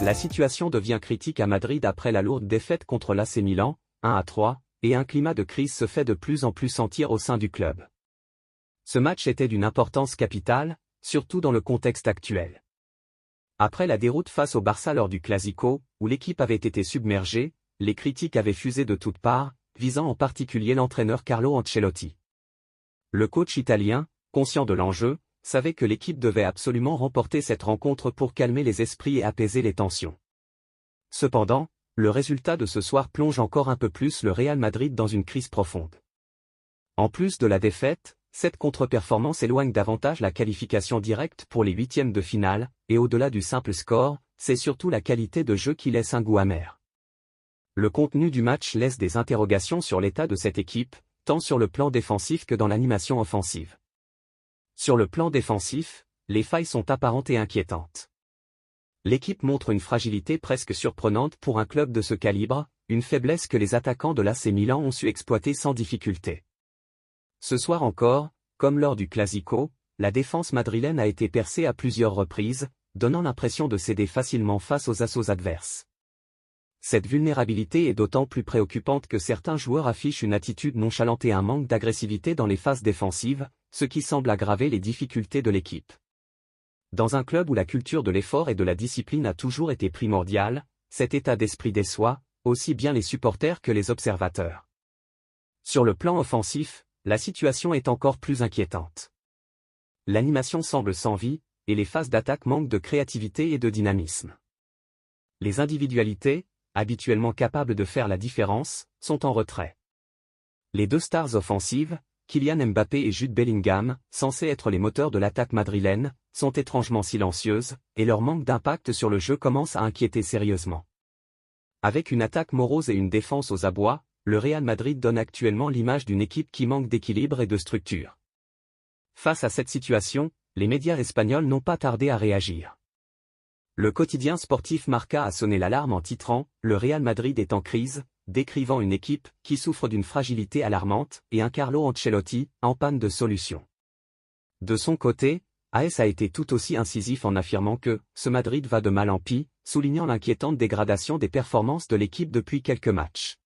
La situation devient critique à Madrid après la lourde défaite contre l'AC Milan, 1-3, et un climat de crise se fait de plus en plus sentir au sein du club. Ce match était d'une importance capitale, surtout dans le contexte actuel. Après la déroute face au Barça lors du Clasico, où l'équipe avait été submergée, les critiques avaient fusé de toutes parts, visant en particulier l'entraîneur Carlo Ancelotti. Le coach italien, conscient de l'enjeu, savait que l'équipe devait absolument remporter cette rencontre pour calmer les esprits et apaiser les tensions. Cependant, le résultat de ce soir plonge encore un peu plus le Real Madrid dans une crise profonde. En plus de la défaite, cette contre-performance éloigne davantage la qualification directe pour les huitièmes de finale, et au-delà du simple score, c'est surtout la qualité de jeu qui laisse un goût amer. Le contenu du match laisse des interrogations sur l'état de cette équipe, tant sur le plan défensif que dans l'animation offensive. Sur le plan défensif, les failles sont apparentes et inquiétantes. L'équipe montre une fragilité presque surprenante pour un club de ce calibre, une faiblesse que les attaquants de l'AC Milan ont su exploiter sans difficulté. Ce soir encore, comme lors du Clasico, la défense madrilène a été percée à plusieurs reprises, donnant l'impression de céder facilement face aux assauts adverses. Cette vulnérabilité est d'autant plus préoccupante que certains joueurs affichent une attitude nonchalante et un manque d'agressivité dans les phases défensives, ce qui semble aggraver les difficultés de l'équipe. Dans un club où la culture de l'effort et de la discipline a toujours été primordiale, cet état d'esprit déçoit, aussi bien les supporters que les observateurs. Sur le plan offensif, la situation est encore plus inquiétante. L'animation semble sans vie, et les phases d'attaque manquent de créativité et de dynamisme. Les individualités, habituellement capables de faire la différence, sont en retrait. Les deux stars offensives, Kylian Mbappé et Jude Bellingham, censés être les moteurs de l'attaque madrilène, sont étrangement silencieuses, et leur manque d'impact sur le jeu commence à inquiéter sérieusement. Avec une attaque morose et une défense aux abois, le Real Madrid donne actuellement l'image d'une équipe qui manque d'équilibre et de structure. Face à cette situation, les médias espagnols n'ont pas tardé à réagir. Le quotidien sportif Marca a sonné l'alarme en titrant « Le Real Madrid est en crise », décrivant une équipe qui souffre d'une fragilité alarmante et un Carlo Ancelotti en panne de solutions. De son côté, AS a été tout aussi incisif en affirmant que « ce Madrid va de mal en pis », soulignant l'inquiétante dégradation des performances de l'équipe depuis quelques matchs.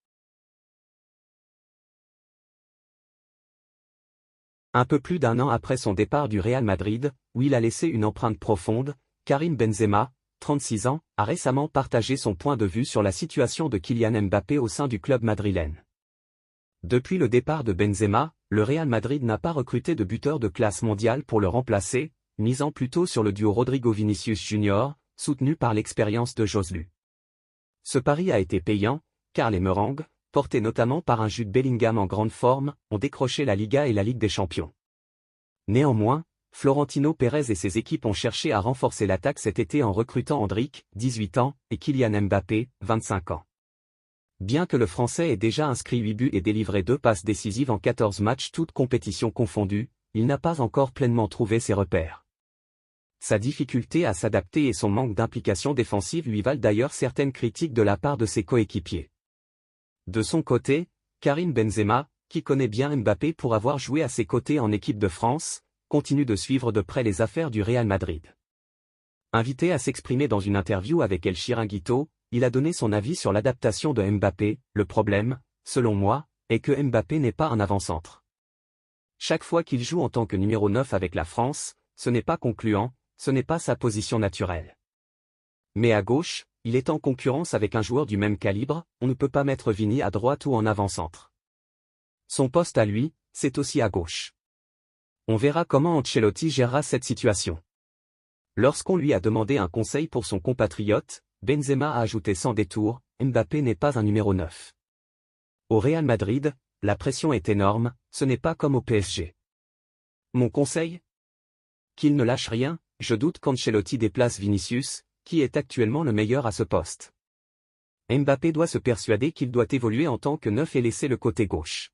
Un peu plus d'un an après son départ du Real Madrid, où il a laissé une empreinte profonde, Karim Benzema, 36 ans, a récemment partagé son point de vue sur la situation de Kylian Mbappé au sein du club madrilène. Depuis le départ de Benzema, le Real Madrid n'a pas recruté de buteur de classe mondiale pour le remplacer, misant plutôt sur le duo Rodrigo-Vinicius Jr., soutenu par l'expérience de Joselu. Ce pari a été payant, car les Merengues, portés notamment par un Jude Bellingham en grande forme, ont décroché la Liga et la Ligue des Champions. Néanmoins, Florentino Pérez et ses équipes ont cherché à renforcer l'attaque cet été en recrutant Endrick, 18 ans, et Kylian Mbappé, 25 ans. Bien que le Français ait déjà inscrit 8 buts et délivré 2 passes décisives en 14 matchs toutes compétitions confondues, il n'a pas encore pleinement trouvé ses repères. Sa difficulté à s'adapter et son manque d'implication défensive lui valent d'ailleurs certaines critiques de la part de ses coéquipiers. De son côté, Karim Benzema, qui connaît bien Mbappé pour avoir joué à ses côtés en équipe de France, continue de suivre de près les affaires du Real Madrid. Invité à s'exprimer dans une interview avec El Chiringuito, il a donné son avis sur l'adaptation de Mbappé. Le problème, selon moi, est que Mbappé n'est pas un avant-centre. Chaque fois qu'il joue en tant que numéro 9 avec la France, ce n'est pas concluant, ce n'est pas sa position naturelle. Mais à gauche, il est en concurrence avec un joueur du même calibre, on ne peut pas mettre Vini à droite ou en avant-centre. Son poste à lui, c'est aussi à gauche. On verra comment Ancelotti gérera cette situation. Lorsqu'on lui a demandé un conseil pour son compatriote, Benzema a ajouté sans détour, Mbappé n'est pas un numéro 9. Au Real Madrid, la pression est énorme, ce n'est pas comme au PSG. Mon conseil ? Qu'il ne lâche rien, je doute qu'Ancelotti déplace Vinicius, qui est actuellement le meilleur à ce poste. Mbappé doit se persuader qu'il doit évoluer en tant que neuf et laisser le côté gauche.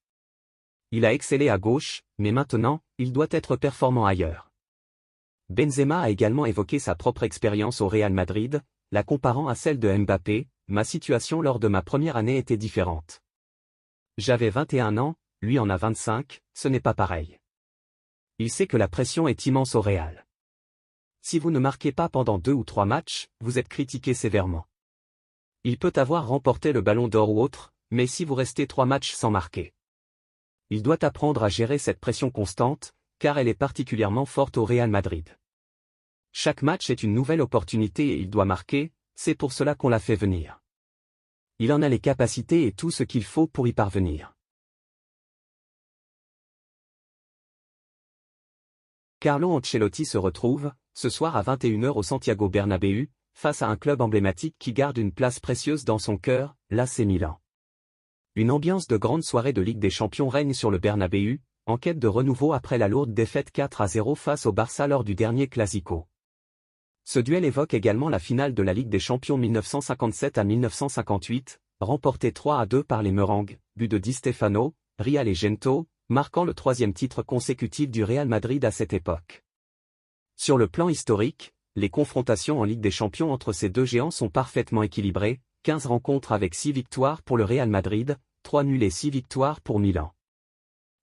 Il a excellé à gauche, mais maintenant, il doit être performant ailleurs. Benzema a également évoqué sa propre expérience au Real Madrid, la comparant à celle de Mbappé. Ma situation lors de ma première année était différente. J'avais 21 ans, lui en a 25, ce n'est pas pareil. Il sait que la pression est immense au Real. Si vous ne marquez pas pendant 2 ou 3 matchs, vous êtes critiqué sévèrement. Il peut avoir remporté le ballon d'or ou autre, mais si vous restez 3 matchs sans marquer. Il doit apprendre à gérer cette pression constante, car elle est particulièrement forte au Real Madrid. Chaque match est une nouvelle opportunité et il doit marquer, c'est pour cela qu'on l'a fait venir. Il en a les capacités et tout ce qu'il faut pour y parvenir. Carlo Ancelotti se retrouve, ce soir à 21 h au Santiago Bernabéu, face à un club emblématique qui garde une place précieuse dans son cœur, l'AC Milan. Une ambiance de grande soirée de Ligue des Champions règne sur le Bernabéu, en quête de renouveau après la lourde défaite 4-0 face au Barça lors du dernier Clasico. Ce duel évoque également la finale de la Ligue des Champions 1957 à 1958, remportée 3-2 par les Merengues, but de Di Stefano, Real et Gento, marquant le 3e titre consécutif du Real Madrid à cette époque. Sur le plan historique, les confrontations en Ligue des Champions entre ces deux géants sont parfaitement équilibrées, 15 rencontres avec 6 victoires pour le Real Madrid, 3 nuls et 6 victoires pour Milan.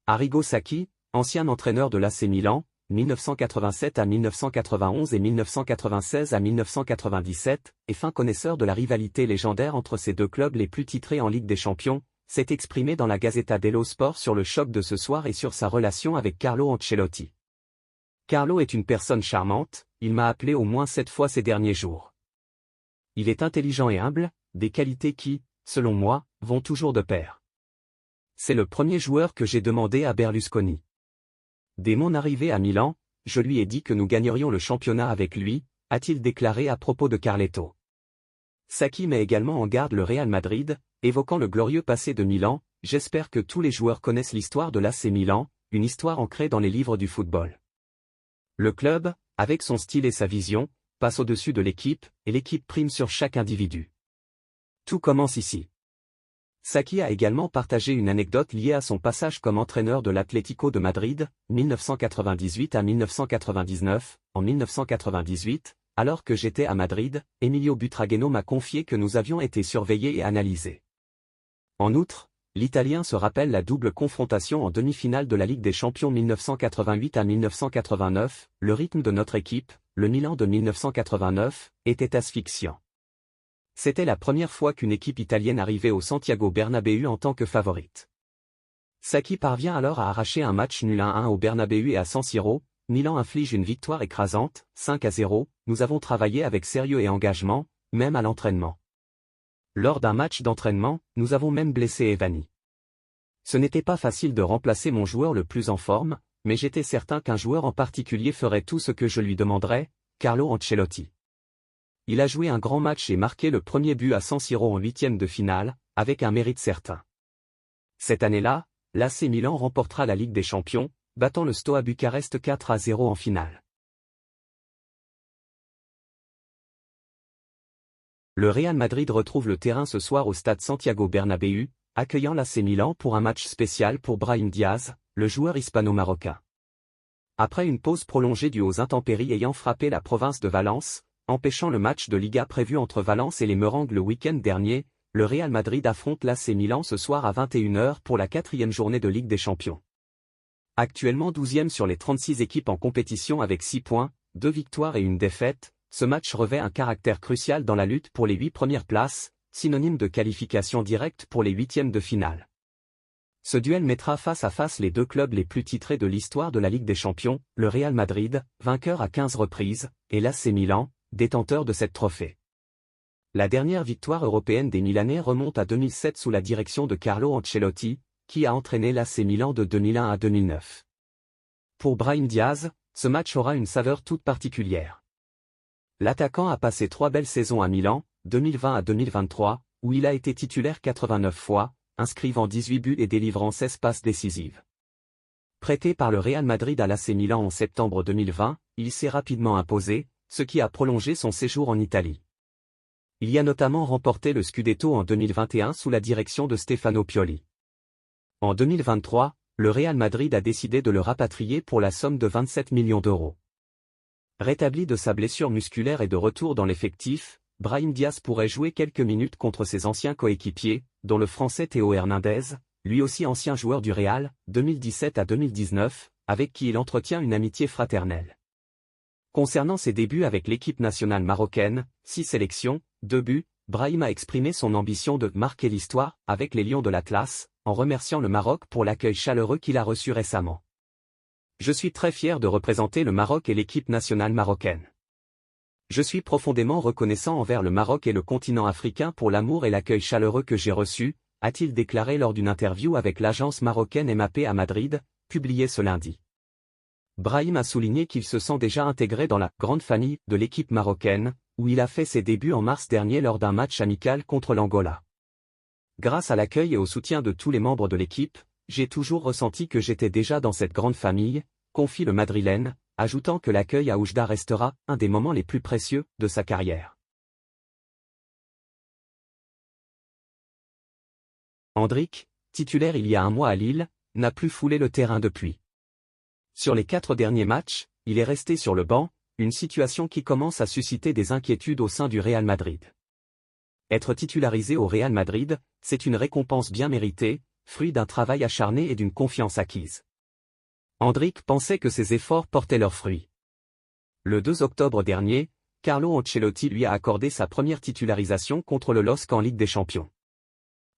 Arrigo Sacchi, ancien entraîneur de l'AC Milan, 1987 à 1991 et 1996 à 1997, et fin connaisseur de la rivalité légendaire entre ces deux clubs les plus titrés en Ligue des Champions, s'est exprimé dans la Gazzetta dello Sport sur le choc de ce soir et sur sa relation avec Carlo Ancelotti. Carlo est une personne charmante, il m'a appelé au moins 7 fois ces derniers jours. Il est intelligent et humble, des qualités qui, selon moi, vont toujours de pair. C'est le premier joueur que j'ai demandé à Berlusconi. Dès mon arrivée à Milan, je lui ai dit que nous gagnerions le championnat avec lui, a-t-il déclaré à propos de Carletto. Sacchi met également en garde le Real Madrid, évoquant le glorieux passé de Milan. J'espère que tous les joueurs connaissent l'histoire de l'AC Milan, une histoire ancrée dans les livres du football. Le club, avec son style et sa vision, passe au-dessus de l'équipe, et l'équipe prime sur chaque individu. Tout commence ici. Sacchi a également partagé une anecdote liée à son passage comme entraîneur de l'Atlético de Madrid, 1998 à 1999. En 1998, alors que j'étais à Madrid, Emilio Butragueño m'a confié que nous avions été surveillés et analysés. En outre, l'Italien se rappelle la double confrontation en demi-finale de la Ligue des Champions 1988 à 1989, le rythme de notre équipe, le Milan de 1989, était asphyxiant. C'était la première fois qu'une équipe italienne arrivait au Santiago Bernabéu en tant que favorite. Sacchi parvient alors à arracher un match nul 1-1 au Bernabéu et à San Siro. Milan inflige une victoire écrasante, 5-0, nous avons travaillé avec sérieux et engagement, même à l'entraînement. Lors d'un match d'entraînement, nous avons même blessé Evani. Ce n'était pas facile de remplacer mon joueur le plus en forme, mais j'étais certain qu'un joueur en particulier ferait tout ce que je lui demanderais, Carlo Ancelotti. Il a joué un grand match et marqué le premier but à San Siro en 8e de finale, avec un mérite certain. Cette année-là, l'AC Milan remportera la Ligue des Champions, battant le Steaua Bucarest 4-0 en finale. Le Real Madrid retrouve le terrain ce soir au stade Santiago Bernabéu, accueillant l'AC Milan pour un match spécial pour Brahim Diaz, le joueur hispano-marocain. Après une pause prolongée due aux intempéries ayant frappé la province de Valence, empêchant le match de Liga prévu entre Valence et les Merengues le week-end dernier, le Real Madrid affronte l'AC Milan ce soir à 21 h pour la 4e journée de Ligue des Champions. Actuellement 12e sur les 36 équipes en compétition avec 6 points, 2 victoires et une défaite, ce match revêt un caractère crucial dans la lutte pour les 8 premières places, synonyme de qualification directe pour les 8e de finale. Ce duel mettra face à face les deux clubs les plus titrés de l'histoire de la Ligue des Champions, le Real Madrid, vainqueur à 15 reprises, et l'AC Milan, détenteur de cette trophée. La dernière victoire européenne des Milanais remonte à 2007 sous la direction de Carlo Ancelotti, qui a entraîné l'AC Milan de 2001 à 2009. Pour Brahim Diaz, ce match aura une saveur toute particulière. L'attaquant a passé 3 belles saisons à Milan, 2020 à 2023, où il a été titulaire 89 fois, inscrivant 18 buts et délivrant 16 passes décisives. Prêté par le Real Madrid à l'AC Milan en septembre 2020, il s'est rapidement imposé, ce qui a prolongé son séjour en Italie. Il y a notamment remporté le Scudetto en 2021 sous la direction de Stefano Pioli. En 2023, le Real Madrid a décidé de le rapatrier pour la somme de 27 millions d'euros. Rétabli de sa blessure musculaire et de retour dans l'effectif, Brahim Diaz pourrait jouer quelques minutes contre ses anciens coéquipiers, dont le Français Théo Hernandez, lui aussi ancien joueur du Real, 2017 à 2019, avec qui il entretient une amitié fraternelle. Concernant ses débuts avec l'équipe nationale marocaine, 6 sélections, 2 buts, Brahim a exprimé son ambition de marquer l'histoire avec les Lions de l'Atlas, en remerciant le Maroc pour l'accueil chaleureux qu'il a reçu récemment. Je suis très fier de représenter le Maroc et l'équipe nationale marocaine. Je suis profondément reconnaissant envers le Maroc et le continent africain pour l'amour et l'accueil chaleureux que j'ai reçu, a-t-il déclaré lors d'une interview avec l'agence marocaine MAP à Madrid, publiée ce lundi. Brahim a souligné qu'il se sent déjà intégré dans la « grande famille » de l'équipe marocaine, où il a fait ses débuts en mars dernier lors d'un match amical contre l'Angola. Grâce à l'accueil et au soutien de tous les membres de l'équipe, j'ai toujours ressenti que j'étais déjà dans cette grande famille, confie le Madrilène, ajoutant que l'accueil à Oujda restera un des moments les plus précieux de sa carrière. Endrick, titulaire il y a un mois à Lille, n'a plus foulé le terrain depuis. Sur les 4 derniers matchs, il est resté sur le banc, une situation qui commence à susciter des inquiétudes au sein du Real Madrid. Être titularisé au Real Madrid, c'est une récompense bien méritée, fruit d'un travail acharné et d'une confiance acquise. Endrick pensait que ses efforts portaient leurs fruits. Le 2 octobre dernier, Carlo Ancelotti lui a accordé sa première titularisation contre le LOSC en Ligue des Champions.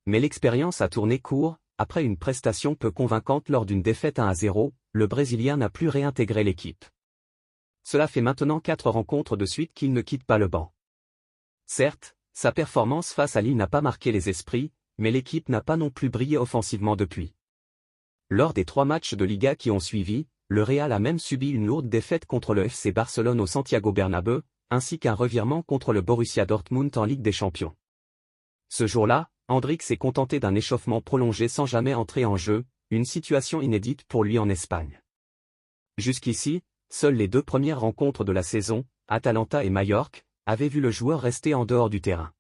Mais l'expérience a tourné court, après une prestation peu convaincante lors d'une défaite 1-0, le Brésilien n'a plus réintégré l'équipe. Cela fait maintenant 4 rencontres de suite qu'il ne quitte pas le banc. Certes, sa performance face à Lille n'a pas marqué les esprits, mais l'équipe n'a pas non plus brillé offensivement depuis. Lors des 3 matchs de Liga qui ont suivi, le Real a même subi une lourde défaite contre le FC Barcelone au Santiago Bernabéu, ainsi qu'un revirement contre le Borussia Dortmund en Ligue des Champions. Ce jour-là, Endrick s'est contenté d'un échauffement prolongé sans jamais entrer en jeu, une situation inédite pour lui en Espagne. Jusqu'ici, seules les 2 premières rencontres de la saison, Atalanta et Majorque, avaient vu le joueur rester en dehors du terrain.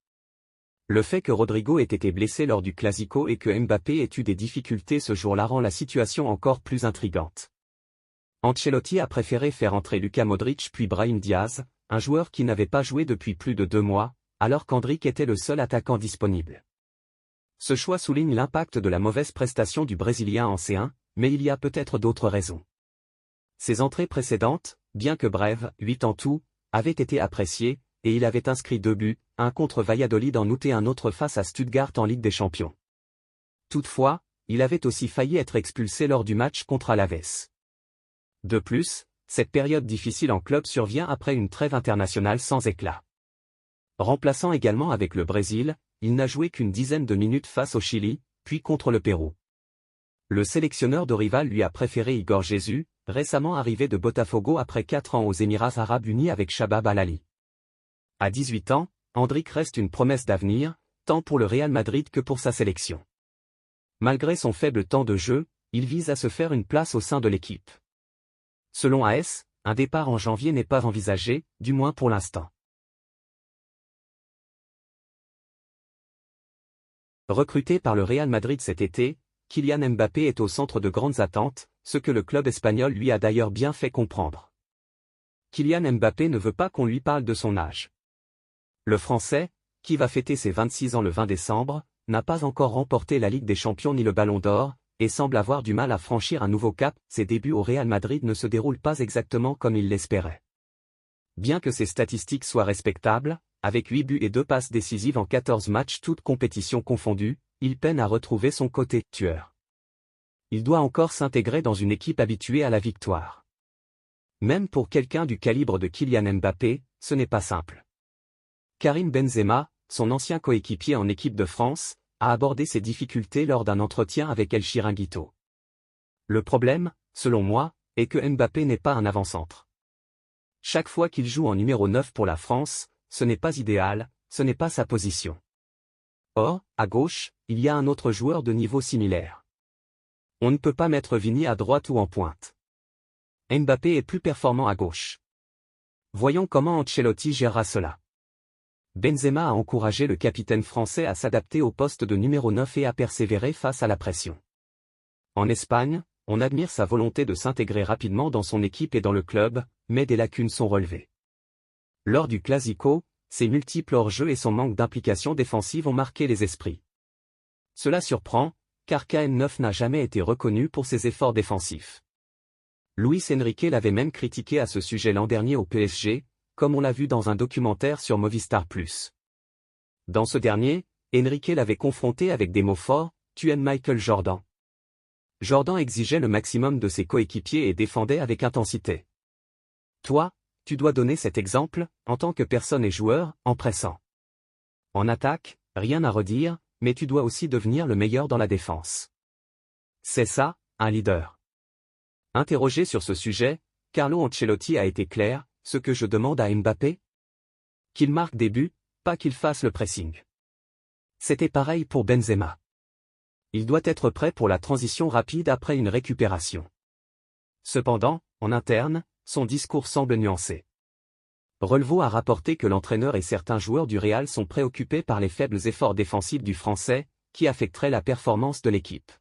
Le fait que Rodrigo ait été blessé lors du Classico et que Mbappé ait eu des difficultés ce jour-là rend la situation encore plus intrigante. Ancelotti a préféré faire entrer Luka Modric puis Brahim Diaz, un joueur qui n'avait pas joué depuis plus de 2 mois, alors qu'Endrick était le seul attaquant disponible. Ce choix souligne l'impact de la mauvaise prestation du Brésilien en C1, mais il y a peut-être d'autres raisons. Ses entrées précédentes, bien que brèves, 8 en tout, avaient été appréciées, et il avait inscrit 2 buts, un contre Valladolid en août et un autre face à Stuttgart en Ligue des Champions. Toutefois, il avait aussi failli être expulsé lors du match contre Alaves. De plus, cette période difficile en club survient après une trêve internationale sans éclat. Remplaçant également avec le Brésil, il n'a joué qu'une dizaine de minutes face au Chili, puis contre le Pérou. Le sélectionneur de rival lui a préféré Igor Jesus, récemment arrivé de Botafogo après 4 ans aux Émirats Arabes Unis avec Shabab Al-Ahli. À 18 ans, Endrick reste une promesse d'avenir, tant pour le Real Madrid que pour sa sélection. Malgré son faible temps de jeu, il vise à se faire une place au sein de l'équipe. Selon AS, un départ en janvier n'est pas envisagé, du moins pour l'instant. Recruté par le Real Madrid cet été, Kylian Mbappé est au centre de grandes attentes, ce que le club espagnol lui a d'ailleurs bien fait comprendre. Kylian Mbappé ne veut pas qu'on lui parle de son âge. Le Français, qui va fêter ses 26 ans le 20 décembre, n'a pas encore remporté la Ligue des Champions ni le Ballon d'Or, et semble avoir du mal à franchir un nouveau cap. Ses débuts au Real Madrid ne se déroulent pas exactement comme il l'espérait. Bien que ses statistiques soient respectables, avec 8 buts et 2 passes décisives en 14 matchs toutes compétitions confondues, il peine à retrouver son côté « tueur ». Il doit encore s'intégrer dans une équipe habituée à la victoire. Même pour quelqu'un du calibre de Kylian Mbappé, ce n'est pas simple. Karim Benzema, son ancien coéquipier en équipe de France, a abordé ses difficultés lors d'un entretien avec El Chiringuito. Le problème, selon moi, est que Mbappé n'est pas un avant-centre. Chaque fois qu'il joue en numéro 9 pour la France, ce n'est pas idéal, ce n'est pas sa position. Or, à gauche, il y a un autre joueur de niveau similaire. On ne peut pas mettre Vini à droite ou en pointe. Mbappé est plus performant à gauche. Voyons comment Ancelotti gérera cela. Benzema a encouragé le capitaine français à s'adapter au poste de numéro 9 et à persévérer face à la pression. En Espagne, on admire sa volonté de s'intégrer rapidement dans son équipe et dans le club, mais des lacunes sont relevées. Lors du Classico, ses multiples hors-jeux et son manque d'implication défensive ont marqué les esprits. Cela surprend, car KM9 n'a jamais été reconnu pour ses efforts défensifs. Luis Enrique l'avait même critiqué à ce sujet l'an dernier au PSG, comme on l'a vu dans un documentaire sur Movistar+. Dans ce dernier, Enrique l'avait confronté avec des mots forts, « Tu aimes Michael Jordan ». Jordan exigeait le maximum de ses coéquipiers et défendait avec intensité. Toi, tu dois donner cet exemple, en tant que personne et joueur, en pressant. En attaque, rien à redire, mais tu dois aussi devenir le meilleur dans la défense. C'est ça, un leader. Interrogé sur ce sujet, Carlo Ancelotti a été clair, ce que je demande à Mbappé? Qu'il marque des buts, pas qu'il fasse le pressing. C'était pareil pour Benzema. Il doit être prêt pour la transition rapide après une récupération. Cependant, en interne, son discours semble nuancé. Relevo a rapporté que l'entraîneur et certains joueurs du Real sont préoccupés par les faibles efforts défensifs du Français, qui affecteraient la performance de l'équipe.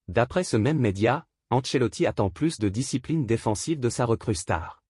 D'après ce même média, Ancelotti attend plus de discipline défensive de sa recrue star.